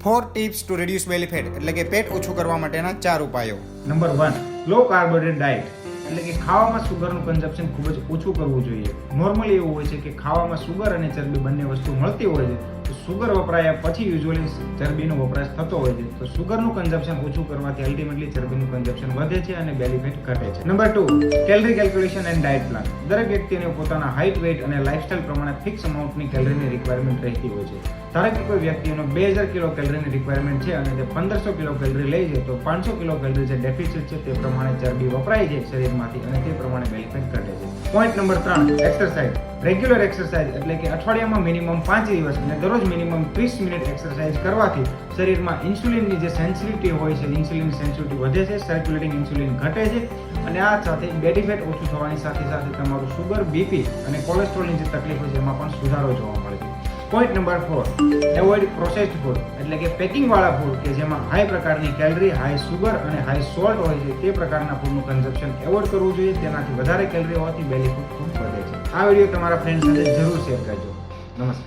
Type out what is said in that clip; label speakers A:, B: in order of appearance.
A: 4 tips to reduce belly fat એટલે કે પેટ ઓછું કરવા માટેના 4 ઉપાયો.
B: નંબર 1, લો કાર્બોહાઈડ્રેટ ડાયટ એટલે કે ખાવામાં સુગરનું કન્ઝપ્શન ખૂબ જ ઓછું કરવું જોઈએ. નોર્મલી એવું હોય છે કે ખાવામાં સુગર અને ચરબી બંને વસ્તુ મળતી હોય છે, તો સુગર વપરાયા પછી યુઝ્યુઅલી ચરબીનો વપરાશ થતો હોય છે. તો સુગરનું કન્ઝપ્શન ઓછું કરવાથી અલ્ટિમેટલી ચરબીનું કન્ઝપ્શન વધે છે અને બેલી ફેટ ઘટે છે. Number 2, calorie calculation and diet plan. દરેક વ્યક્તિને પોતાના હાઇટ, વેઇટ અને લાઇફસ્ટાઇલ પ્રમાણે ફિક્સ અમાઉન્ટની કેલરીની રિક્વાયરમેન્ટ રહેતી હોય છે. ધારો કે કોઈ વ્યક્તિનો 2000 કિલો કેલરીની રિક્વાયરમેન્ટ છે અને તે 1500 કિલો કેલરી લે છે, તો 500 કિલો કેલરી જે ડેફિસિટ છે તે પ્રમાણે ચરબી વપરાય છે શરીરમાંથી અને તે પ્રમાણે બેલી ફેટ ઘટે છે. Point number 3, exercise. Regular exercise એટલે કે અઠવાડિયામાં મિનિમમ 5 દિવસ અને દરરોજ મિનિમમ 30 મિનિટ એક્સરસાઇઝ કરવાથી શરીરમાં ઇન્સ્યુલિનની જે સેન્સિટિવિટી હોય છે, ઇન્સ્યુલિનની સેન્સિટિવિટી વધે છે, સર્ક્યુલેટિંગ ઇન્સ્યુલિન ઘટે છે અને આ સાથે બેલી ફેટ ઓછું થવાની સાથે સાથે તમારું સુગર, બીપી અને કોલેસ્ટ્રોલની જે તકલીફ હોય છે એમાં પણ સુધારો જોવા મળે છે. Point number 4, avoid processed food એટલે કે પેકિંગવાળા ફૂડ કે જેમાં હાઈ પ્રકારની કેલરી, હાઈ સુગર અને હાઈ સોલ્ટ હોય છે, તે પ્રકારના ફૂડનું કન્ઝપ્શન એવોઇડ કરવું જોઈએ. તેનાથી વધારે કેલરી હોવાથી બેલી ફેટ ખૂબ વધે છે. આ વિડીયો તમારા ફ્રેન્ડ સાથે જરૂર શેર કરજો. નમસ્કાર.